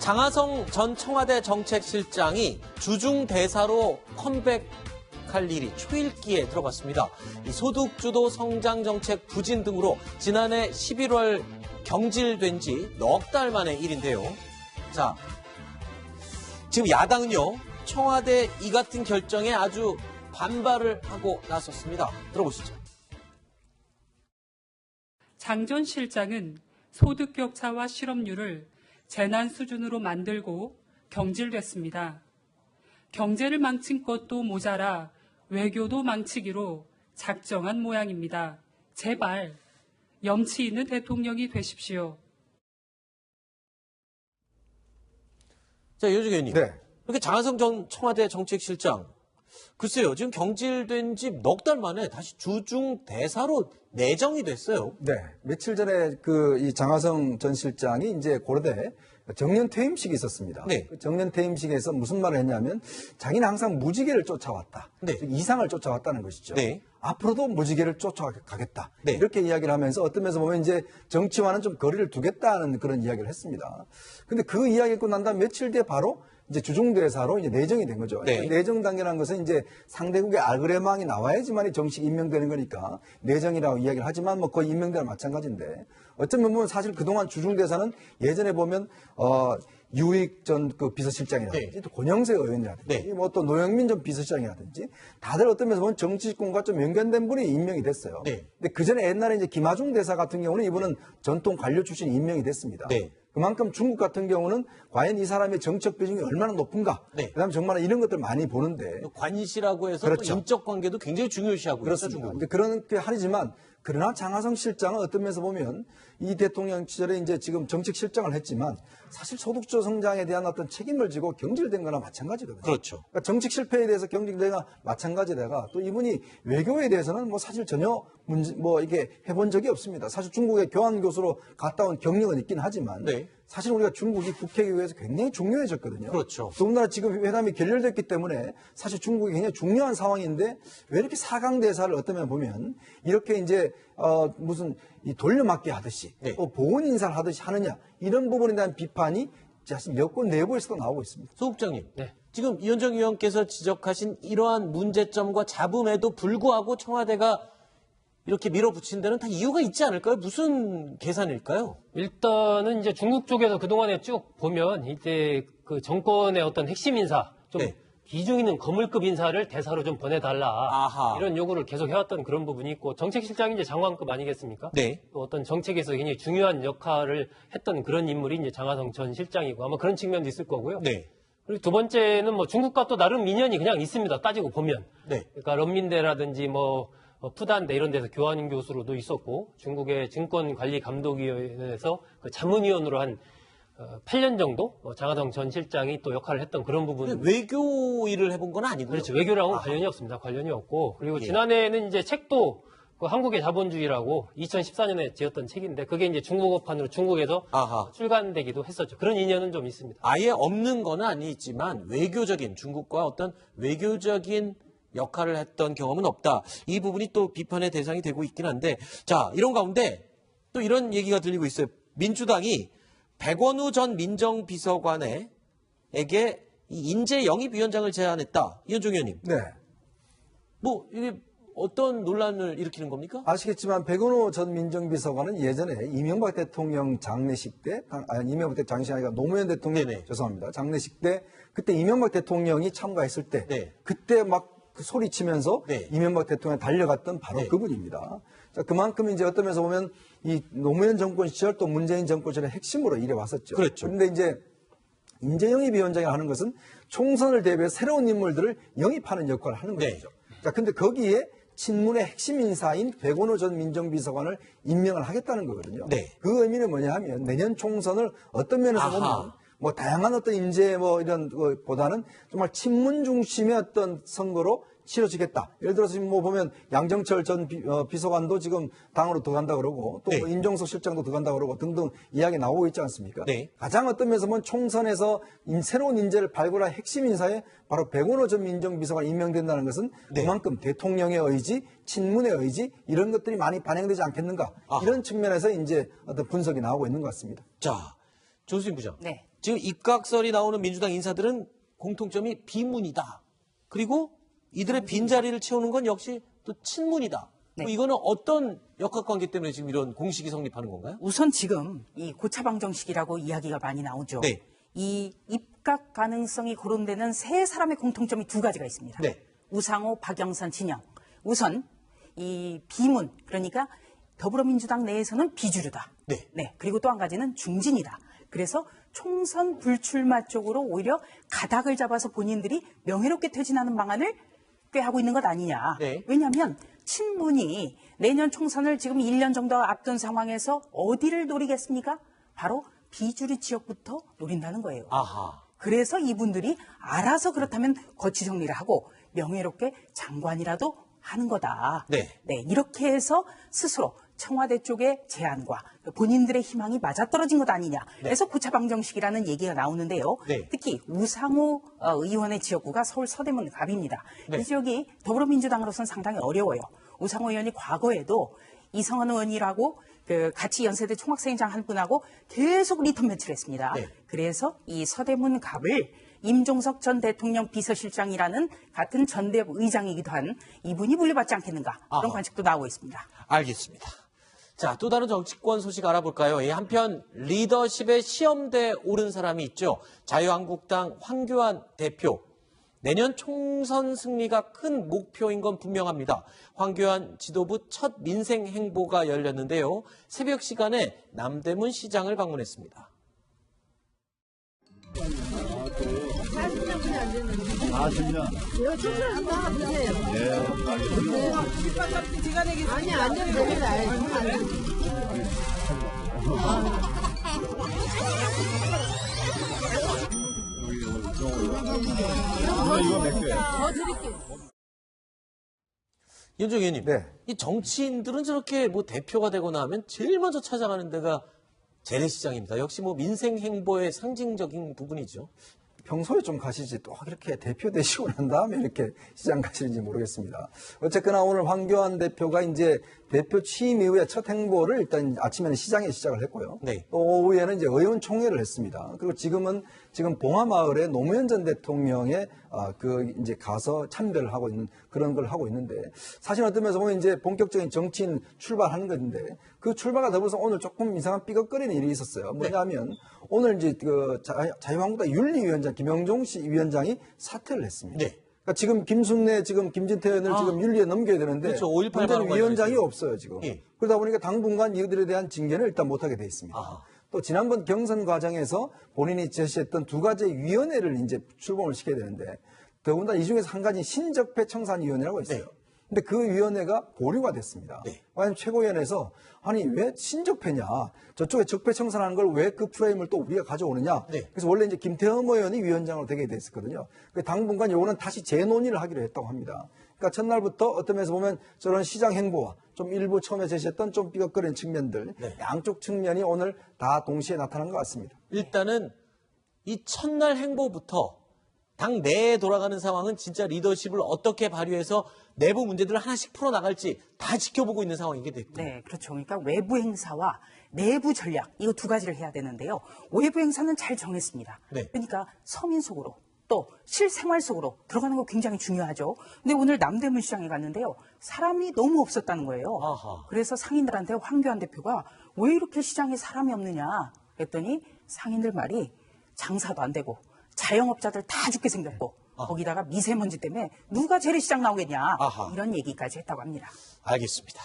장하성 전 청와대 정책실장이 주중대사로 컴백할 일이 초읽기에 들어갔습니다. 이 소득주도 성장정책 부진 등으로 지난해 11월 경질된 지 넉 달 만의 일인데요. 자, 지금 야당은요, 청와대 이 같은 결정에 아주 반발을 하고 나섰습니다. 들어보시죠. 장 전 실장은 소득 격차와 실업률을 재난 수준으로 만들고 경질됐습니다. 경제를 망친 것도 모자라 외교도 망치기로 작정한 모양입니다. 제발 염치 있는 대통령이 되십시오. 자, 이현중 의원님. 네. 이렇게 장하성 전 청와대 정책실장, 글쎄요, 지금 경질된 지 넉 달 만에 다시 주중 대사로 내정이 됐어요. 네. 며칠 전에 이 장하성 전 실장이 이제 고려대 정년 퇴임식이 있었습니다. 네. 그 정년 퇴임식에서 무슨 말을 했냐면 자기는 항상 무지개를 쫓아왔다. 네. 즉 이상을 쫓아왔다는 것이죠. 네. 앞으로도 무지개를 쫓아가겠다. 네. 이렇게 이야기를 하면서 어떤 면에서 보면 이제 정치와는 좀 거리를 두겠다는 그런 이야기를 했습니다. 근데 그 이야기 있고 난 다음 며칠 뒤에 바로 이제 주중대사로 이제 내정이 된 거죠. 네. 내정 단계라는 것은 이제 상대국의 알그레망이 나와야지만이 정식 임명되는 거니까 내정이라고 이야기를 하지만 뭐 거의 임명대랑 마찬가지인데 어쩌면 보면 사실 그동안 주중대사는 예전에 보면 유익 전 그 비서실장이라든지 네. 또 권영세 의원이라든지 네. 뭐 또 노영민 전 비서실장이라든지 다들 어떤 면에서 보면 정치권과 좀 연관된 분이 임명이 됐어요. 네. 근데 그 전에 옛날에 이제 김하중 대사 같은 경우는 이분은 전통 관료 출신이 임명이 됐습니다. 네. 그만큼 중국 같은 경우는 과연 이 사람의 정책 비중이 얼마나 높은가. 네. 그다음에 정말 이런 것들 많이 보는데. 관시라고 해서 그렇죠. 또 인적 관계도 굉장히 중요시하고 있죠, 그렇습니다. 중국은. 근데 그렇게 하지만 그러나 장하성 실장은 어떤 면에서 보면 이 대통령 시절에 이제 지금 정책실장을 했지만 사실 소득주 성장에 대한 어떤 책임을 지고 경질된 거나 마찬가지거든요. 그렇죠. 그러니까 정책 실패에 대해서 경질된 거나 마찬가지다가 또 이분이 외교에 대해서는 뭐 사실 전혀 이게 해본 적이 없습니다. 사실 중국의 교환 교수로 갔다 온 경력은 있긴 하지만 네. 사실 우리가 중국이 국회교회에서 굉장히 중요해졌거든요. 그렇죠. 더군다나 지금 회담이 결렬됐기 때문에 사실 중국이 굉장히 중요한 상황인데 왜 이렇게 사강 대사를 어떤 면 보면 이렇게 이제 무슨 이 돌려막기 하듯이 네. 또 보훈 인사를 하듯이 하느냐 이런 부분에 대한 비판이 사실 여권 내부에서도 나오고 있습니다. 소 국장님. 네. 지금 이현정 의원께서 지적하신 이러한 문제점과 잡음에도 불구하고 청와대가 이렇게 밀어붙인 데는 다 이유가 있지 않을까요? 무슨 계산일까요? 일단은 이제 중국 쪽에서 그동안에 쭉 보면 이제 그 정권의 어떤 핵심 인사, 좀 네. 비중 있는 거물급 인사를 대사로 좀 보내달라. 아하. 이런 요구를 계속 해왔던 그런 부분이 있고 정책실장이 이제 장관급 아니겠습니까? 네. 또 어떤 정책에서 굉장히 중요한 역할을 했던 그런 인물이 이제 장하성 전 실장이고 아마 그런 측면도 있을 거고요. 네. 그리고 두 번째는 뭐 중국과 또 나름 인연이 그냥 있습니다. 따지고 보면. 네. 그러니까 런민대라든지 푸단대 이런 데서 교환 교수로도 있었고 중국의 증권관리감독위원회에서 그 자문위원으로 한 8년 정도 장하성 전 실장이 또 역할을 했던 그런 부분. 외교 일을 해본 건 아니고요. 그렇죠. 외교랑은 관련이 없습니다. 관련이 없고. 그리고 예. 지난해에는 이제 책도 그 한국의 자본주의라고 2014년에 지었던 책인데 그게 이제 중국어판으로 중국에서 아하. 출간되기도 했었죠. 그런 인연은 좀 있습니다. 아예 없는 건 아니지만 외교적인 중국과 어떤 외교적인 역할을 했던 경험은 없다. 이 부분이 또 비판의 대상이 되고 있긴 한데 자, 이런 가운데 또 이런 얘기가 들리고 있어요. 민주당이 백원우 전 민정비서관에게 이 인재 영입위원장을 제안했다. 이현종 의원님. 네. 뭐 이게 어떤 논란을 일으키는 겁니까? 아시겠지만 백은호 전 민정비서관은 예전에 이명박 대통령 장례식 때, 이명박 대통령 장례식 아니라 노무현 대통령 네네. 죄송합니다. 장례식 때 그때 이명박 대통령이 참가했을 때 네. 그때 막 그 소리치면서 네. 이명박 대통령 달려갔던 바로 네. 그분입니다. 자, 그만큼 이제 어떤 면에서 보면 이 노무현 정권 시절 또 문재인 정권 시절의 핵심으로 일해 왔었죠. 그렇죠. 그런데 이제 인재영입위원장이 하는 것은 총선을 대비해 새로운 인물들을 영입하는 역할을 하는 네. 것이죠. 자, 근데 거기에 친문의 핵심 인사인 백원호 전 민정비서관을 임명을 하겠다는 거거든요. 네. 그 의미는 뭐냐 하면 내년 총선을 어떤 면에서 아하. 보면 뭐 다양한 어떤 인재 뭐 이런 것보다는 정말 친문 중심의 어떤 선거로 치러지겠다. 예를 들어서 지금 뭐 보면 양정철 전 비서관도 지금 당으로 들어간다 그러고 또 네. 임종석 실장도 들어간다 그러고 등등 이야기 나오고 있지 않습니까? 네. 가장 어떤 면에서 보면 총선에서 새로운 인재를 발굴할 핵심 인사에 바로 백원호 전 민정비서관이 임명된다는 것은 네. 그만큼 대통령의 의지, 친문의 의지 이런 것들이 많이 반영되지 않겠는가 아하. 이런 측면에서 이제 어떤 분석이 나오고 있는 것 같습니다. 자, 조수진 부장. 네. 지금 입각설이 나오는 민주당 인사들은 공통점이 비문이다. 그리고 이들의 빈자리를 채우는 건 역시 또 친문이다. 네. 뭐 이거는 어떤 역학관계 때문에 지금 이런 공식이 성립하는 건가요? 우선 지금 이 고차방정식이라고 이야기가 많이 나오죠. 네. 이 입각 가능성이 거론되는 세 사람의 공통점이 두 가지가 있습니다. 네. 우상호, 박영선 진영. 우선 이 비문, 그러니까 더불어민주당 내에서는 비주류다. 네. 그리고 또 한 가지는 중진이다. 그래서 총선 불출마 쪽으로 오히려 가닥을 잡아서 본인들이 명예롭게 퇴진하는 방안을 꾀하고 있는 것 아니냐. 네. 왜냐하면 친문이 내년 총선을 지금 1년 정도 앞둔 상황에서 어디를 노리겠습니까? 바로 비주류 지역부터 노린다는 거예요. 아하. 그래서 이분들이 알아서 그렇다면 거취 정리를 하고 명예롭게 장관이라도 하는 거다. 네. 이렇게 해서 스스로 청와대 쪽의 제안과 본인들의 희망이 맞아떨어진 것 아니냐. 그래서 고차방정식이라는 얘기가 나오는데요. 네. 특히 우상호 의원의 지역구가 서울 서대문 갑입니다. 네. 이 지역이 더불어민주당으로서는 상당히 어려워요. 우상호 의원이 과거에도 이성환 의원이라고 같이 연세대 총학생회장 한 분하고 계속 리턴 매치를 했습니다. 네. 그래서 이 서대문 갑을 임종석 전 대통령 비서실장이라는 같은 전대협 의장이기도 한 이분이 물려받지 않겠는가 그런 아하. 관측도 나오고 있습니다. 알겠습니다. 자, 또 다른 정치권 소식 알아볼까요? 이 한편 리더십의 시험대에 오른 사람이 있죠. 자유한국당 황교안 대표. 내년 총선 승리가 큰 목표인 건 분명합니다. 황교안 지도부 첫 민생 행보가 열렸는데요. 새벽 시간에 남대문 시장을 방문했습니다. 아니, 안 되면 됩니다. 윤종 의원님, 네. 이 정치인들은 저렇게 뭐 대표가 되거나 하면 제일 먼저 찾아가는 데가 재래시장입니다. 역시 뭐 민생 행보의 상징적인 부분이죠. 평소에 좀 가시지 또 이렇게 대표 되시고 난 다음에 이렇게 시장 가시는지 모르겠습니다. 어쨌거나 오늘 황교안 대표가 이제 대표 취임 이후에 첫 행보를 일단 아침에는 시장에 시작을 했고요. 네. 또 오후에는 이제 의원총회를 했습니다. 그리고 지금 봉화마을에 노무현 전 대통령의 이제 가서 참배를 하고 있는 그런 걸 하고 있는데 사실 어떤 면에서 보면 이제 본격적인 정치인 출발하는 건데 그 출발과 더불어서 오늘 조금 이상한 삐걱거리는 일이 있었어요. 뭐냐면 오늘 이제 자유한국당 윤리위원장 김영종 위원장이 사퇴를 했습니다. 네. 그러니까 지금 김순례, 김진태 의원을 지금 윤리에 넘겨야 되는데 그렇죠. 5.18 문제는 발언 위원장이 관련해서. 없어요 지금. 예. 그러다 보니까 당분간 이들에 대한 징계를 일단 못하게 돼 있습니다. 아하. 또 지난번 경선 과정에서 본인이 제시했던 두 가지의 위원회를 이제 출범을 시켜야 되는데 더군다나 이 중에서 한 가지 신적폐 청산위원회라고 있어요. 네. 근데 그 위원회가 보류가 됐습니다. 네. 왜냐하면 최고위원회에서 아니 왜 신적폐냐 저쪽에 적폐 청산하는 걸 왜 그 프레임을 또 우리가 가져오느냐. 네. 그래서 원래 이제 김태흠 의원이 위원장으로 되게 됐었거든요. 당분간 요거는 다시 재논의를 하기로 했다고 합니다. 그러니까 첫날부터 어떤 면에서 보면 저런 시장 행보와 좀 일부 처음에 제시했던 좀 삐걱거리는 측면들 네. 양쪽 측면이 오늘 다 동시에 나타난 것 같습니다. 일단은 이 첫날 행보부터 당 내에 돌아가는 상황은 진짜 리더십을 어떻게 발휘해서 내부 문제들을 하나씩 풀어나갈지 다 지켜보고 있는 상황이게 됐군요. 네, 그렇죠. 그러니까 외부 행사와 내부 전략 이거 두 가지를 해야 되는데요. 외부 행사는 잘 정했습니다. 네. 그러니까 서민 속으로 또 실생활 속으로 들어가는 거 굉장히 중요하죠. 근데 오늘 남대문 시장에 갔는데요. 사람이 너무 없었다는 거예요. 아하. 그래서 상인들한테 황교안 대표가 왜 이렇게 시장에 사람이 없느냐 그랬더니 상인들 말이 장사도 안 되고 자영업자들 다 죽게 생겼고 거기다가 미세먼지 때문에 누가 재래시장 나오겠냐 아하. 이런 얘기까지 했다고 합니다. 알겠습니다.